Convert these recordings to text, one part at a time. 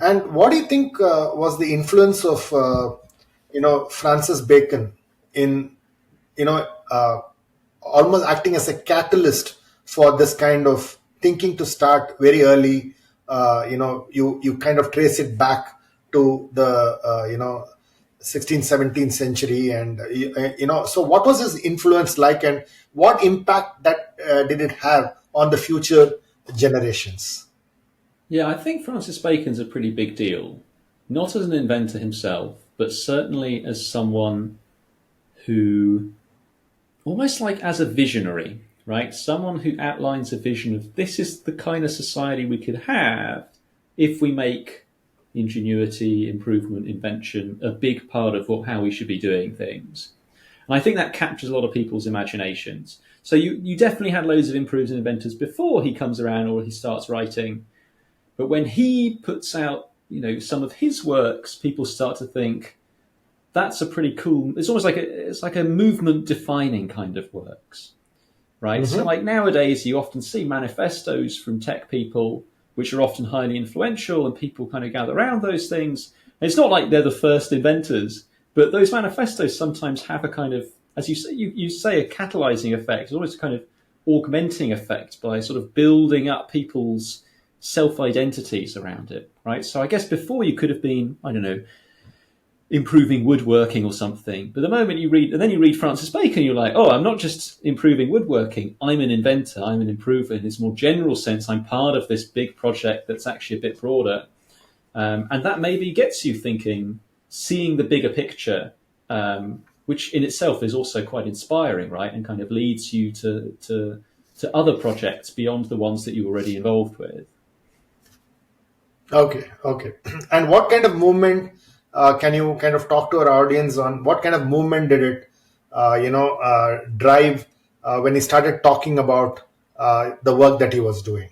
And what do you think was the influence of Francis Bacon in you know uh, almost acting as a catalyst for this kind of thinking to start very early? You kind of trace it back to the 16th, 17th century, and so what was his influence like, and what impact that did it have on the future generations? Yeah, I think Francis Bacon's a pretty big deal. Not as an inventor himself, but certainly as someone who, almost like as a visionary, right? Someone who outlines a vision of this is the kind of society we could have if we make ingenuity, improvement, invention a big part of how we should be doing things. And I think that captures a lot of people's imaginations. So you definitely had loads of improvers and inventors before he comes around or he starts writing. But when he puts out, some of his works, people start to think that's a pretty cool. It's almost like it's like a movement defining kind of works, right? So like nowadays, you often see manifestos from tech people, which are often highly influential, and people kind of gather around those things. And it's not like they're the first inventors, but those manifestos sometimes have a kind of, as you say, a catalyzing effect. It's almost a kind of augmenting effect by sort of building up people's self-identities around it, right? So I guess before you could have been, I don't know, improving woodworking or something. But the moment you read Francis Bacon, you're like, oh, I'm not just improving woodworking. I'm an inventor. I'm an improver in this more general sense. I'm part of this big project that's actually a bit broader. And that maybe gets you thinking, seeing the bigger picture, which in itself is also quite inspiring, right? And kind of leads you to other projects beyond the ones that you're already involved with. Okay. And what kind of movement can you kind of talk to our audience on? What kind of movement did it, drive when he started talking about the work that he was doing?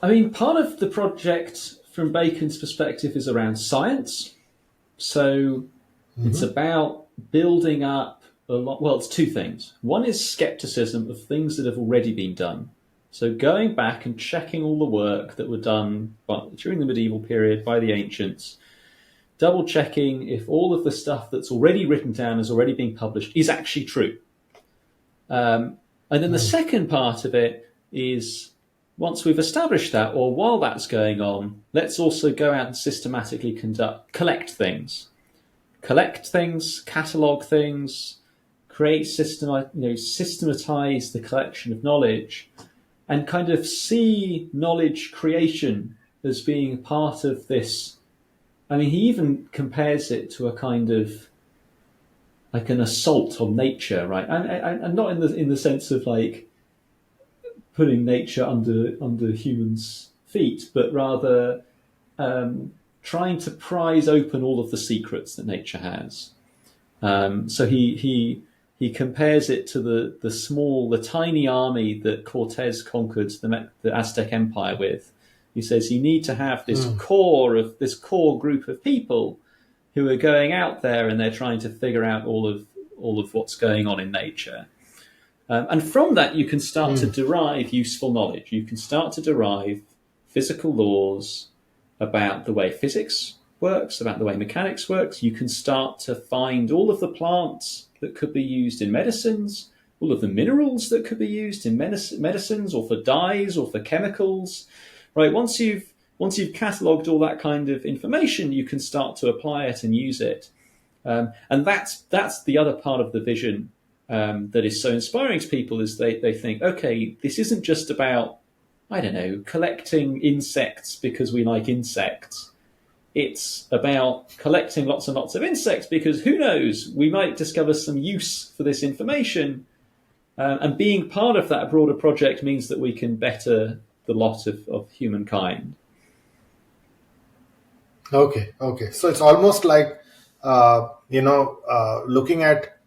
I mean, part of the project from Bacon's perspective is around science. So it's about building up a lot. Well, it's two things. One is skepticism of things that have already been done. So going back and checking all the work that were done during the medieval period by the ancients, double checking if all of the stuff that's already written down has already been published is actually true. And then the second part of it is, once we've established that, or while that's going on, let's also go out and systematically collect things, catalog things, systematize the collection of knowledge, and kind of see knowledge creation as being part of this. I mean, he even compares it to a kind of like an assault on nature, right? And not in the sense of like putting nature under humans' feet, but rather trying to prise open all of the secrets that nature has. So he compares it to the tiny army that Cortez conquered the Aztec Empire with. He says you need to have this core group of people who are going out there and they're trying to figure out all of what's going on in nature. And from that, you can start to derive useful knowledge. You can start to derive physical laws about the way physics works, about the way mechanics works. You can start to find all of the plants that could be used in medicines, all of the minerals that could be used in medicines or for dyes or for chemicals. Right? Once you've catalogued all that kind of information, you can start to apply it and use it. And that's the other part of the vision that is so inspiring to people, is they think, okay, this isn't just about, I don't know, collecting insects because we like insects. It's about collecting lots and lots of insects because who knows, we might discover some use for this information. And being part of that broader project means that we can better the lot of humankind. Okay. So it's almost like, looking at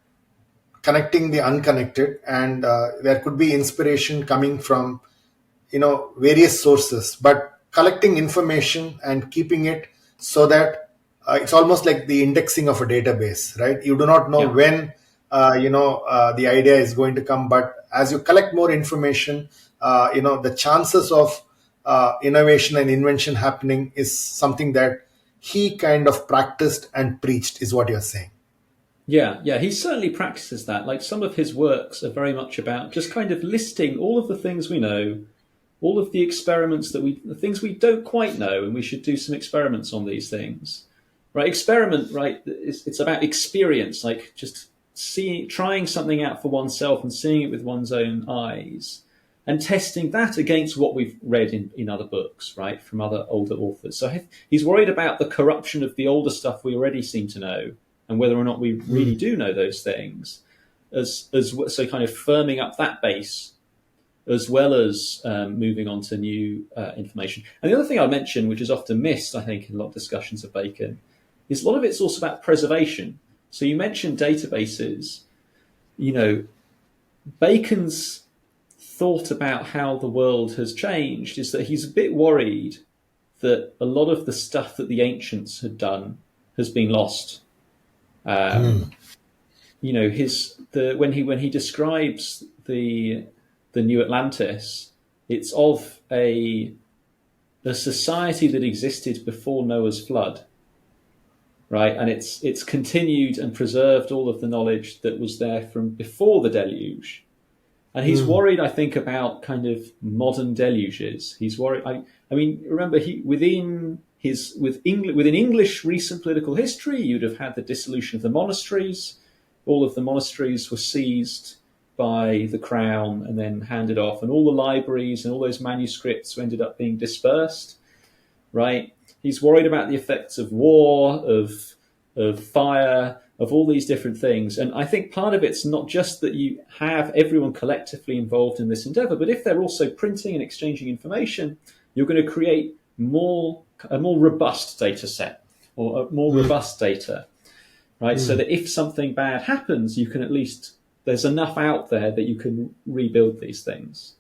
connecting the unconnected, and there could be inspiration coming from, various sources, but collecting information and keeping it so that it's almost like the indexing of a database, right? You do not know when, the idea is going to come, but as you collect more information, the chances of innovation and invention happening is something that he kind of practiced and preached, is what you're saying. Yeah, he certainly practices that. Like some of his works are very much about just kind of listing all of the things we know, all of the experiments the things we don't quite know, and we should do some experiments on these things. Right? Experiment, right? It's about experience, like just trying something out for oneself and seeing it with one's own eyes, and testing that against what we've read in other books, right, from other older authors. So he's worried about the corruption of the older stuff we already seem to know, and whether or not we really do know those things, so kind of firming up that base, as well as moving on to new information. And the other thing I mentioned, which is often missed, I think, in a lot of discussions of Bacon, is a lot of it's also about preservation. So you mentioned databases. Bacon's thought about how the world has changed is that he's a bit worried that a lot of the stuff that the ancients had done has been lost. When he describes the New Atlantis, it's of a society that existed before Noah's flood, right? And it's continued and preserved all of the knowledge that was there from before the deluge. And he's worried, I think, about kind of modern deluges. He's worried. I mean, remember, within English recent political history, you'd have had the dissolution of the monasteries. All of the monasteries were seized by the crown and then handed off, and all the libraries and all those manuscripts ended up being dispersed. Right? He's worried about the effects of war, of fire, of all these different things. And I think part of it's not just that you have everyone collectively involved in this endeavor, but if they're also printing and exchanging information, you're going to create a more robust data set, or more robust data, right? So that if something bad happens, you can at least, there's enough out there that you can rebuild these things.